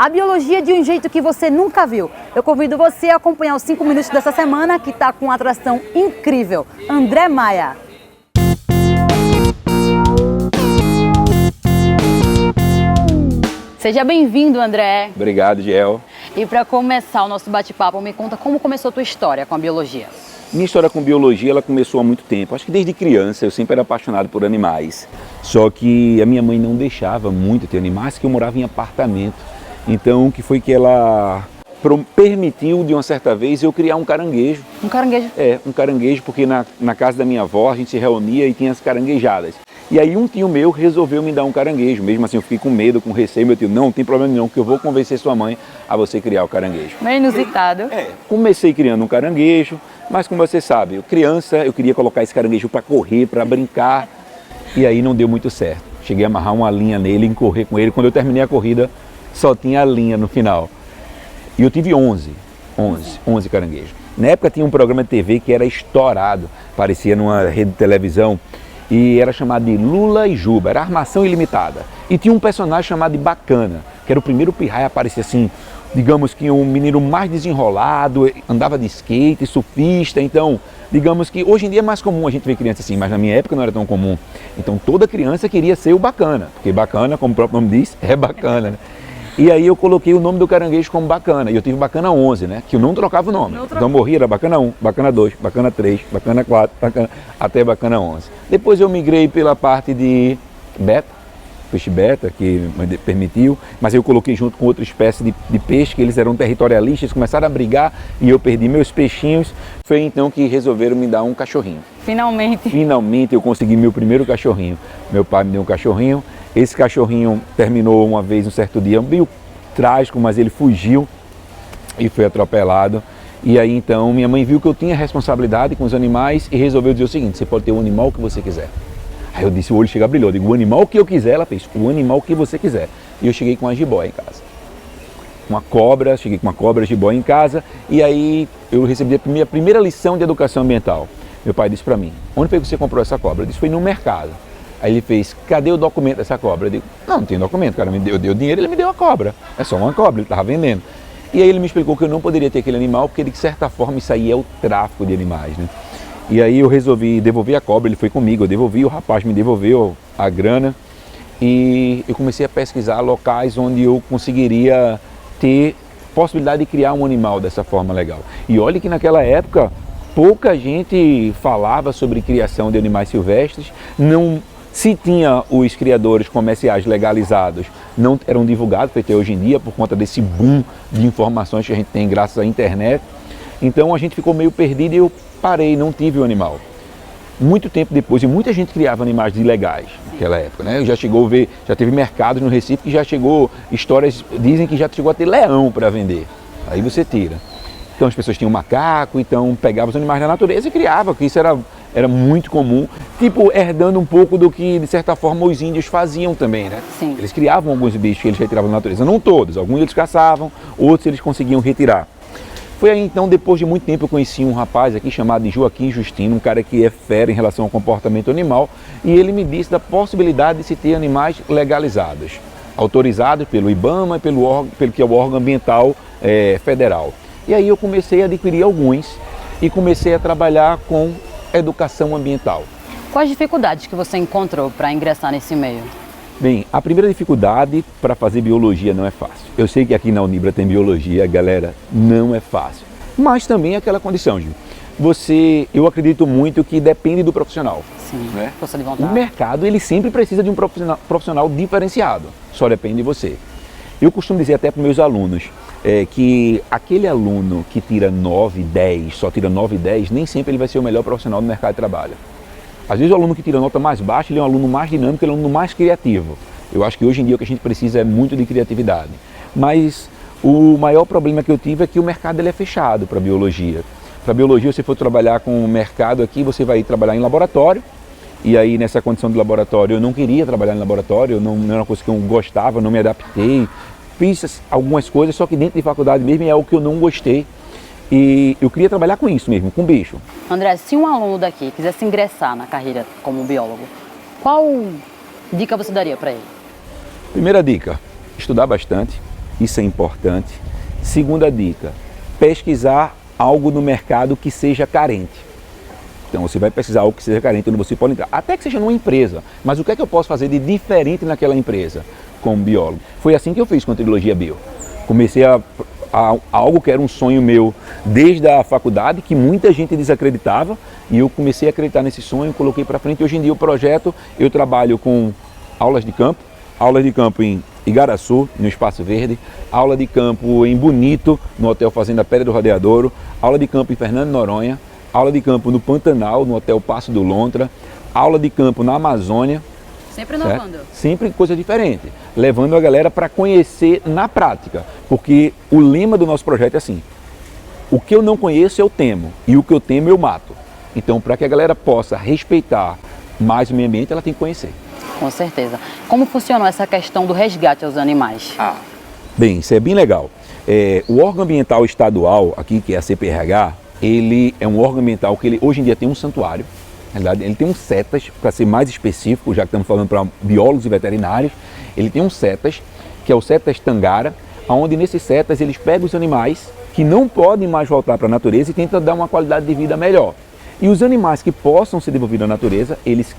A biologia de um jeito que você nunca viu. Eu convido você a acompanhar os 5 minutos dessa semana, que está com uma atração incrível. André Maia. Seja bem-vindo, André. Obrigado, Giel. E para começar o nosso bate-papo, me conta como começou a tua história com a biologia. Minha história com biologia, ela começou há muito tempo. Acho que desde criança eu sempre era apaixonado por animais. Só que a minha mãe não deixava muito ter animais, porque eu morava em apartamento. Então, o que foi que ela permitiu, de uma certa vez, eu criar um caranguejo. Um caranguejo? Um caranguejo, porque na casa da minha avó a gente se reunia e tinha as caranguejadas. E aí um tio meu resolveu me dar um caranguejo. Mesmo assim eu fiquei com medo, com receio. Meu tio, não tem problema não, que eu vou convencer sua mãe a você criar o caranguejo. Meio inusitado. Comecei criando um caranguejo, mas como você sabe, criança, eu queria colocar esse caranguejo para correr, para brincar. E aí não deu muito certo. Cheguei a amarrar uma linha nele e correr com ele. Quando eu terminei a corrida, só tinha a linha no final. E eu tive 11 caranguejos. Na época tinha um programa de TV que era estourado, aparecia numa rede de televisão, e era chamado de Lula e Juba, era Armação Ilimitada. E tinha um personagem chamado de Bacana, que era o primeiro pirraia a aparecer assim, digamos que um menino mais desenrolado, andava de skate, surfista. Então, digamos que hoje em dia é mais comum a gente ver criança assim, mas na minha época não era tão comum. Então toda criança queria ser o Bacana, porque Bacana, como o próprio nome diz, é bacana, né? E aí eu coloquei o nome do caranguejo como Bacana, e eu tive Bacana 11, né? Que eu não trocava o nome. Então morria, era Bacana 1, Bacana 2, Bacana 3, Bacana 4, até Bacana 11. Depois eu migrei pela parte de beta, peixe beta, que me permitiu, mas eu coloquei junto com outra espécie de peixe, que eles eram territorialistas, começaram a brigar e eu perdi meus peixinhos. Foi então que resolveram me dar um cachorrinho. Finalmente. Finalmente eu consegui meu primeiro cachorrinho. Meu pai me deu um cachorrinho. Esse cachorrinho terminou uma vez, um certo dia, meio trágico, mas ele fugiu e foi atropelado. E aí então minha mãe viu que eu tinha responsabilidade com os animais e resolveu dizer o seguinte: você pode ter o animal que você quiser. Aí eu disse, o olho chega brilhou, eu digo, o animal que eu quiser. Ela fez, o animal que você quiser. E eu cheguei com uma jiboia em casa. Cheguei com uma cobra jiboia em casa, e aí eu recebi a minha primeira lição de educação ambiental. Meu pai disse para mim, onde foi que você comprou essa cobra? Eu disse, foi no mercado. Aí ele fez, cadê o documento dessa cobra? Eu digo, não tem documento, cara, eu dei o dinheiro, ele me deu a cobra. É só uma cobra, ele estava vendendo. E aí ele me explicou que eu não poderia ter aquele animal, porque de certa forma isso aí é o tráfico de animais, né? E aí eu resolvi devolver a cobra, ele foi comigo, eu devolvi, o rapaz me devolveu a grana e eu comecei a pesquisar locais onde eu conseguiria ter possibilidade de criar um animal dessa forma legal. E olha que naquela época pouca gente falava sobre criação de animais silvestres, não se tinha os criadores comerciais legalizados, não eram divulgados, feito hoje em dia, por conta desse boom de informações que a gente tem graças à internet. Então a gente ficou meio perdido e eu parei, não tive o animal. Muito tempo depois, e muita gente criava animais ilegais naquela época, né? Já chegou a ver, já teve mercados no Recife que já chegou, histórias dizem que já chegou a ter leão para vender. Aí você tira. Então as pessoas tinham macaco, então pegavam os animais da natureza e criavam, que isso era muito comum, tipo herdando um pouco do que, de certa forma, os índios faziam também, né? Sim. Eles criavam alguns bichos que eles retiravam da natureza, não todos, alguns eles caçavam, outros eles conseguiam retirar. Foi aí então, depois de muito tempo, eu conheci um rapaz aqui chamado de Joaquim Justino, um cara que é fera em relação ao comportamento animal, e ele me disse da possibilidade de se ter animais legalizados, autorizados pelo IBAMA e pelo que é o órgão ambiental federal. E aí eu comecei a adquirir alguns e comecei a trabalhar com educação ambiental. Quais dificuldades que você encontrou para ingressar nesse meio? Bem, a primeira dificuldade para fazer biologia não é fácil. Eu sei que aqui na Unibra tem biologia, galera, não é fácil. Mas também é aquela condição, Gil. Eu acredito muito que depende do profissional. Sim, né? força de vontade. O mercado, ele sempre precisa de um profissional diferenciado. Só depende de você. Eu costumo dizer até para meus alunos que aquele aluno que tira 9, 10, só tira 9 e 10, nem sempre ele vai ser o melhor profissional do mercado de trabalho. Às vezes o aluno que tira nota mais baixa, ele é um aluno mais dinâmico, ele é um aluno mais criativo. Eu acho que hoje em dia o que a gente precisa é muito de criatividade. Mas o maior problema que eu tive é que o mercado ele é fechado para biologia. Para biologia, se você for trabalhar com o mercado aqui, você vai trabalhar em laboratório. E aí nessa condição de laboratório, eu não queria trabalhar em laboratório, não era uma coisa que eu gostava, não me adaptei. Fiz algumas coisas, só que dentro de faculdade mesmo é algo que eu não gostei. E eu queria trabalhar com isso mesmo, com bicho. André, se um aluno daqui quisesse ingressar na carreira como biólogo, qual dica você daria para ele? Primeira dica, estudar bastante. isso é importante. Segunda dica, pesquisar algo no mercado que seja carente. Então você vai pesquisar algo que seja carente onde você pode entrar, até que seja numa empresa, mas o que é que eu posso fazer de diferente naquela empresa como biólogo? Foi assim que eu fiz com a Trilogia Bio. Comecei a algo que era um sonho meu desde a faculdade, que muita gente desacreditava, e eu comecei a acreditar nesse sonho, coloquei para frente. Hoje em dia o projeto, eu trabalho com aulas de campo em Igaraçu, no Espaço Verde, aula de campo em Bonito, no Hotel Fazenda Pedra do Rodeadouro, aula de campo em Fernando de Noronha, aula de campo no Pantanal, no Hotel Passo do Lontra, aula de campo na Amazônia. Sempre inovando. Sempre coisa diferente, levando a galera para conhecer na prática, porque o lema do nosso projeto é assim: o que eu não conheço eu temo, e o que eu temo eu mato. Então, para que a galera possa respeitar mais o meio ambiente, ela tem que conhecer. Com certeza. Como funcionou essa questão do resgate aos animais? Bem, isso é bem legal. O órgão ambiental estadual, aqui, que é a CPRH, ele é um órgão ambiental que hoje em dia tem um santuário. Na verdade, ele tem um CETAS, para ser mais específico, já que estamos falando para biólogos e veterinários, ele tem um CETAS, que é o CETAS Tangara, onde nesses CETAS eles pegam os animais que não podem mais voltar para a natureza e tentam dar uma qualidade de vida melhor. E os animais que possam ser devolvidos à natureza, eles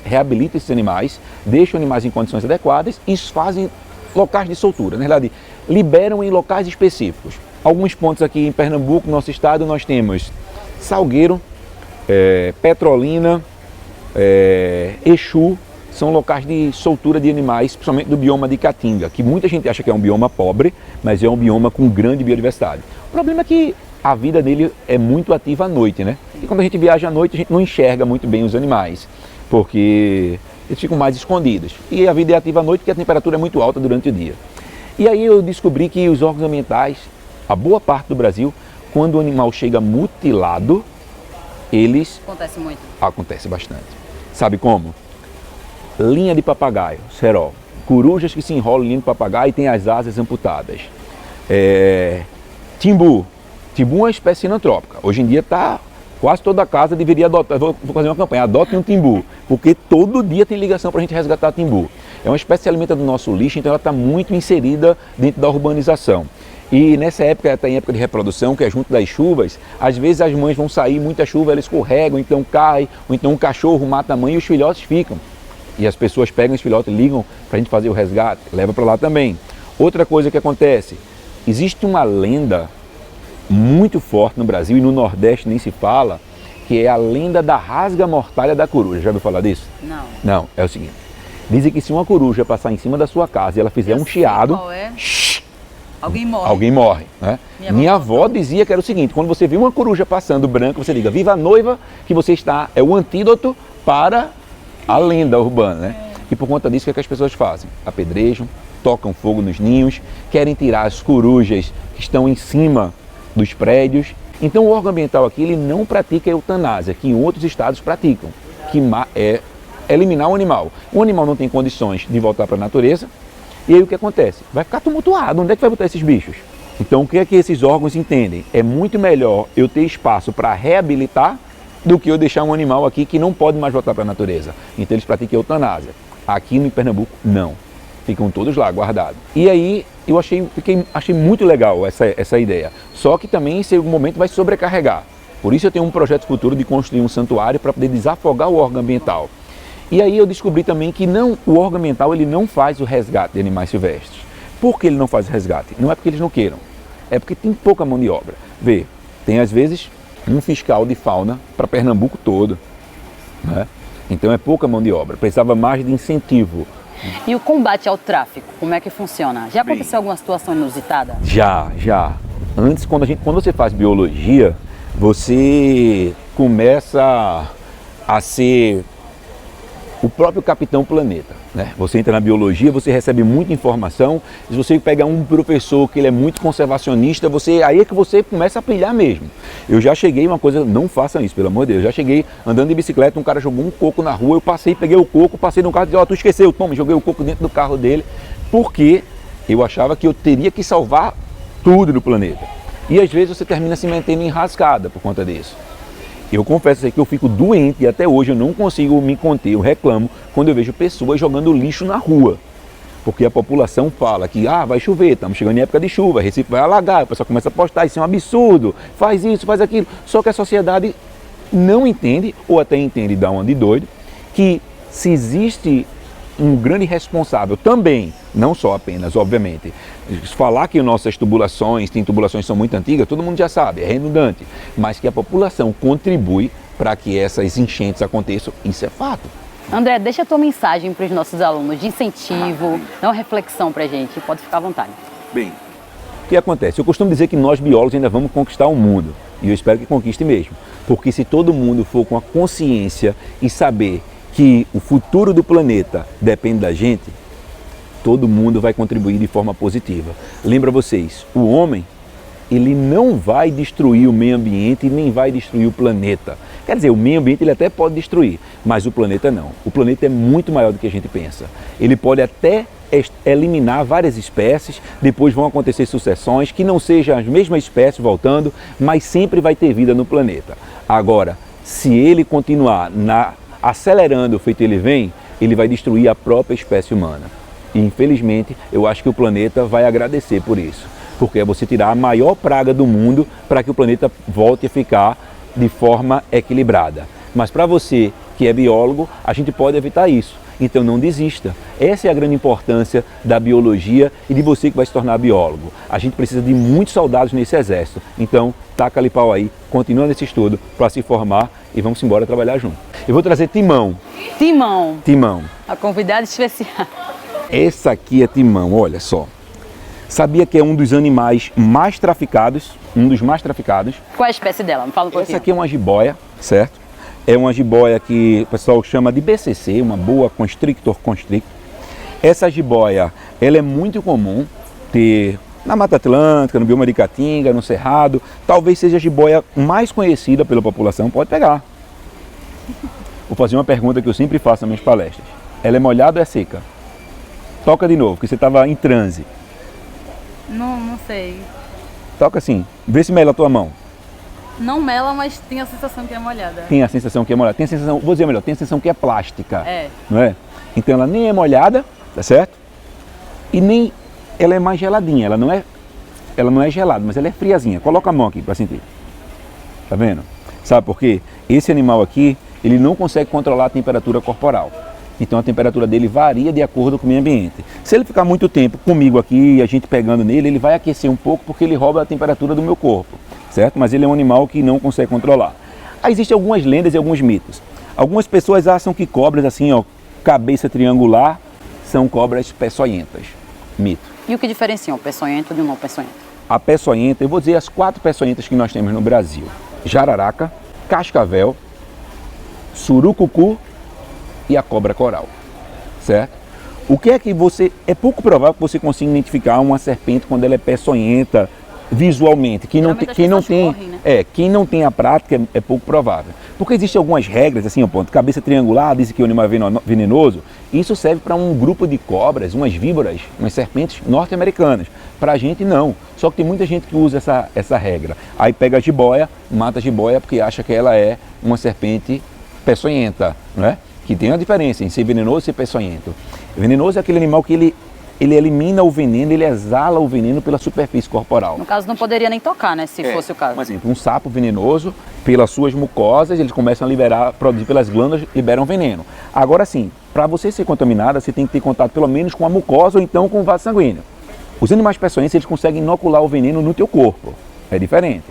reabilitam esses animais, deixam animais em condições adequadas e fazem locais de soltura. Na verdade, liberam em locais específicos. Alguns pontos aqui em Pernambuco, no nosso estado, nós temos Salgueiro, Petrolina, Exu, são locais de soltura de animais, principalmente do bioma de Caatinga, que muita gente acha que é um bioma pobre, mas é um bioma com grande biodiversidade. O problema é que a vida dele é muito ativa à noite, né? E quando a gente viaja à noite, a gente não enxerga muito bem os animais, porque eles ficam mais escondidos. E a vida é ativa à noite porque a temperatura é muito alta durante o dia. E aí eu descobri que os órgãos ambientais, a boa parte do Brasil, quando o animal chega mutilado, eles... Acontece muito. Acontece bastante. Sabe como? Linha de papagaio, cerol. Corujas que se enrolam em linha de papagaio e têm as asas amputadas. Timbu. Timbu é uma espécie sinantrópica. Hoje em dia quase toda casa deveria adotar. Vou fazer uma campanha, adote um timbu, porque todo dia tem ligação para a gente resgatar timbu. É uma espécie que se alimenta do nosso lixo, então ela está muito inserida dentro da urbanização. E nessa época, até em época de reprodução, que é junto das chuvas, às vezes as mães vão sair, muita chuva, elas escorregam, então cai, ou então um cachorro mata a mãe e os filhotes ficam. E as pessoas pegam os filhotes, ligam para a gente fazer o resgate, leva para lá também. Outra coisa que acontece, existe uma lenda muito forte no Brasil, e no Nordeste nem se fala, que é a lenda da rasga-mortalha da coruja. Já ouviu falar disso? Não. Não, é o seguinte, dizem que se uma coruja passar em cima da sua casa e ela fizer um chiado... Qual é? Alguém morre. Alguém morre, né? Minha avó dizia que era o seguinte: quando você vê uma coruja passando branca, você liga, viva a noiva, que você está, é o antídoto para a lenda urbana, né? E por conta disso, o que as pessoas fazem? Apedrejam, tocam fogo nos ninhos, querem tirar as corujas que estão em cima dos prédios. Então o órgão ambiental aqui, ele não pratica a eutanásia, que em outros estados praticam, que é eliminar o animal. O animal não tem condições de voltar para a natureza. E aí o que acontece? Vai ficar tumultuado. Onde é que vai botar esses bichos? Então o que é que esses órgãos entendem? É muito melhor eu ter espaço para reabilitar do que eu deixar um animal aqui que não pode mais voltar para a natureza. Então eles praticam eutanásia. Aqui no Pernambuco, não. Ficam todos lá guardados. E aí eu achei muito legal essa ideia. Só que também em algum momento vai sobrecarregar. Por isso eu tenho um projeto futuro de construir um santuário para poder desafogar o órgão ambiental. E aí eu descobri também que o órgão ambiental ele não faz o resgate de animais silvestres. Por que ele não faz o resgate? Não é porque eles não queiram, é porque tem pouca mão de obra. Vê, tem às vezes um fiscal de fauna para Pernambuco todo, né? Então é pouca mão de obra, precisava mais de incentivo. E o combate ao tráfico, como é que funciona? Já aconteceu alguma situação inusitada? Já. Antes, quando você faz biologia, você começa a ser o próprio capitão planeta, né? Você entra na biologia, você recebe muita informação. Se você pegar um professor que ele é muito conservacionista, aí é que você começa a brilhar mesmo. Eu já cheguei, uma coisa, não façam isso, pelo amor de Deus, eu já cheguei andando de bicicleta, um cara jogou um coco na rua, eu passei, peguei o coco, passei no carro e disse, tu esqueceu, toma, joguei o coco dentro do carro dele, porque eu achava que eu teria que salvar tudo no planeta. E às vezes você termina se mantendo enrascada por conta disso. Eu confesso que eu fico doente e até hoje eu não consigo me conter, eu reclamo quando eu vejo pessoas jogando lixo na rua. Porque a população fala que vai chover, estamos chegando em época de chuva, Recife vai alagar, o pessoal começa a postar, isso é um absurdo, faz isso, faz aquilo. Só que a sociedade não entende, ou até entende, dá uma de doido, que se existe um grande responsável também, não só apenas, obviamente, falar que nossas tubulações, tem tubulações que são muito antigas, todo mundo já sabe, é redundante, mas que a população contribui para que essas enchentes aconteçam, isso é fato. André, deixa a tua mensagem para os nossos alunos de incentivo, dá uma reflexão para a gente, pode ficar à vontade. Bem, o que acontece? Eu costumo dizer que nós biólogos ainda vamos conquistar o mundo, e eu espero que conquiste mesmo, porque se todo mundo for com a consciência e saber que o futuro do planeta depende da gente, todo mundo vai contribuir de forma positiva. Lembra vocês, o homem, ele não vai destruir o meio ambiente e nem vai destruir o planeta. Quer dizer, o meio ambiente ele até pode destruir, mas o planeta não. O planeta é muito maior do que a gente pensa. Ele pode até eliminar várias espécies, depois vão acontecer sucessões, que não sejam as mesmas espécies voltando, mas sempre vai ter vida no planeta. Agora, se ele continuar acelerando feito ele vem, ele vai destruir a própria espécie humana. E infelizmente, eu acho que o planeta vai agradecer por isso. Porque é você tirar a maior praga do mundo para que o planeta volte a ficar de forma equilibrada. Mas para você que é biólogo, a gente pode evitar isso. Então não desista. Essa é a grande importância da biologia e de você que vai se tornar biólogo. A gente precisa de muitos soldados nesse exército. Então, taca-lhe pau aí, continua nesse estudo para se formar e vamos embora trabalhar junto. Eu vou trazer Timão. Timão. Timão. A convidada especial. Essa aqui é Timão, olha só. Sabia que é um dos animais mais traficados? Um dos mais traficados. Qual é a espécie dela? Me fala um pouquinho. Essa aqui é uma jiboia, certo? É uma jiboia que o pessoal chama de BCC, uma boa constrictor constrictor. Essa jiboia, ela é muito comum ter na Mata Atlântica, no bioma de Caatinga, no Cerrado. Talvez seja a jiboia mais conhecida pela população, pode pegar. Vou fazer uma pergunta que eu sempre faço nas minhas palestras. Ela é molhada ou é seca? Toca de novo, porque você estava em transe. Não sei. Toca assim, vê se mela a tua mão. Não mela, mas tem a sensação que é molhada. Tem a sensação que é molhada, tem a sensação, vou dizer melhor, tem a sensação que é plástica. É. Não é? Então ela nem é molhada, tá certo? E nem ela é mais geladinha, ela não é gelada, mas ela é friazinha. Coloca a mão aqui para sentir. Tá vendo? Sabe por quê? Esse animal aqui, ele não consegue controlar a temperatura corporal. Então a temperatura dele varia de acordo com o meio ambiente. Se ele ficar muito tempo comigo aqui e a gente pegando nele, ele vai aquecer um pouco porque ele rouba a temperatura do meu corpo, certo? Mas ele é um animal que não consegue controlar. Aí existem algumas lendas e alguns mitos. Algumas pessoas acham que cobras assim, ó, cabeça triangular, são cobras peçonhentas. Mito. E o que diferencia um peçonhento de um não peçonhento? A peçonhenta, eu vou dizer as 4 peçonhentas que nós temos no Brasil. Jararaca, cascavel, surucucu e a cobra coral, certo? O que é que é pouco provável que você consiga identificar uma serpente quando ela é peçonhenta visualmente, quem não tem a prática é pouco provável. Porque existem algumas regras, assim, cabeça triangular, dizem que o animal é venenoso, isso serve para um grupo de cobras, umas víboras, umas serpentes norte-americanas. Para a gente não, só que tem muita gente que usa essa regra. Aí pega a jiboia, mata a jiboia porque acha que ela é uma serpente peçonhenta, não é? Que tem uma diferença em ser venenoso e ser peçonhento. Venenoso é aquele animal que ele elimina o veneno, ele exala o veneno pela superfície corporal. No caso, não poderia nem tocar, né? Se fosse o caso. Por exemplo, um sapo venenoso, pelas suas mucosas, eles começam a produzir pelas glândulas, liberam veneno. Agora sim, para você ser contaminada, você tem que ter contato pelo menos com a mucosa ou então com o vaso sanguíneo. Os animais peçonhentos, eles conseguem inocular o veneno no teu corpo. É diferente.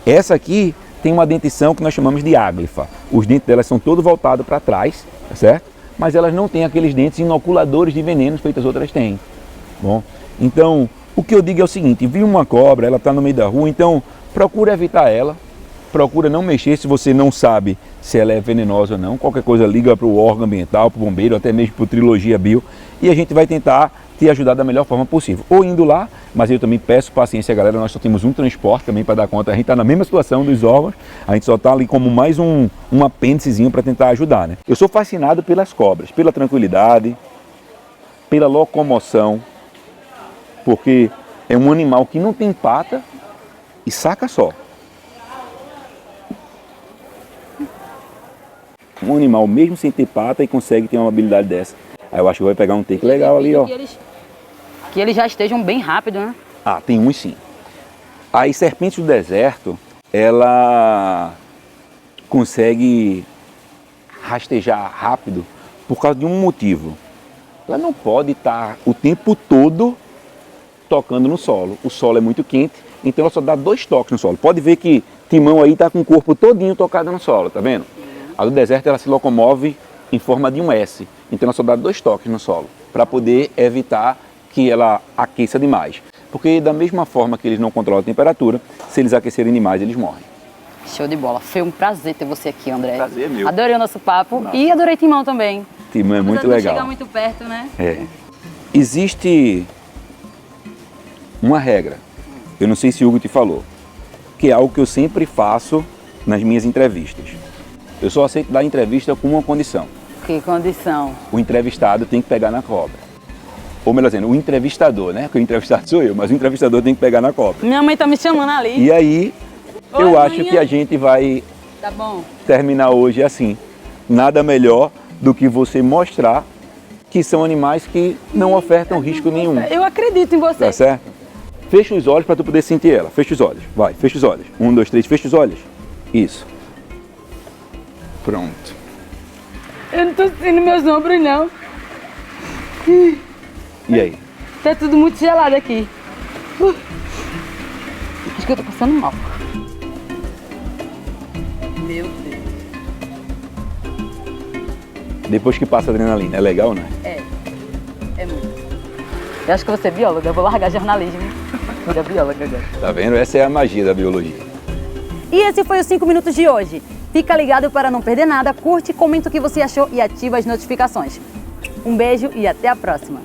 Essa aqui tem uma dentição que nós chamamos de áglifa. Os dentes delas são todos voltados para trás, tá certo? Mas elas não têm aqueles dentes inoculadores de venenos feitas outras têm. Bom, então, o que eu digo é o seguinte, viu uma cobra, ela está no meio da rua, então procura evitar ela, procura não mexer se você não sabe se ela é venenosa ou não. Qualquer coisa liga para o órgão ambiental, para o bombeiro, até mesmo para o Trilogia Bio, e a gente vai tentar te ajudar da melhor forma possível. Ou indo lá, mas eu também peço paciência, galera, nós só temos um transporte também para dar conta, a gente está na mesma situação dos órgãos, a gente só está ali como mais um apêndicezinho para tentar ajudar, né? Eu sou fascinado pelas cobras, pela tranquilidade, pela locomoção, porque é um animal que não tem pata e saca só. Um animal mesmo sem ter pata e consegue ter uma habilidade dessa. Aí eu acho que vai pegar um take legal ali, ó. Que eles já estejam bem rápido, né? Ah, tem uns sim. As serpentes do deserto, ela consegue rastejar rápido por causa de um motivo. Ela não pode estar o tempo todo tocando no solo. O solo é muito quente, então ela só dá 2 toques no solo. Pode ver que Timão aí está com o corpo todinho tocado no solo, tá vendo? A do deserto ela se locomove em forma de um S, então ela só dá 2 toques no solo, para poder evitar que ela aqueça demais. Porque da mesma forma que eles não controlam a temperatura, se eles aquecerem demais, eles morrem. Show de bola. Foi um prazer ter você aqui, André. Prazer é meu. Adorei o nosso papo e adorei Timão também. Timão é muito Não legal. chega muito perto, né? É. Existe uma regra, eu não sei se o Hugo te falou, que é algo que eu sempre faço nas minhas entrevistas. Eu só aceito dar entrevista com uma condição. Que condição. O entrevistado tem que pegar na cobra. Ou melhor dizendo, o entrevistador, né? Porque o entrevistado sou eu, mas o entrevistador tem que pegar na cobra. Minha mãe tá me chamando ali. E aí, Oi, eu acho manhã. que a gente vai Tá bom. terminar hoje assim. Nada melhor do que você mostrar que são animais que não ofertam risco nenhum. Eu acredito em você. Tá certo? Fecha os olhos para tu poder sentir ela. Fecha os olhos. Vai, fecha os olhos. 1, 2, 3, fecha os olhos. Isso. Pronto. Eu não tô sentindo meus ombros, não. E aí? Tá tudo muito gelado aqui. Acho que eu tô passando mal. Meu Deus. Depois que passa a adrenalina, é legal, né? É muito. Eu acho que eu vou ser bióloga, eu vou largar jornalismo. Vira bióloga agora. Tá vendo? Essa é a magia da biologia. E esse foi os 5 minutos de hoje. Fica ligado para não perder nada, curte, comenta o que você achou e ativa as notificações. Um beijo e até a próxima.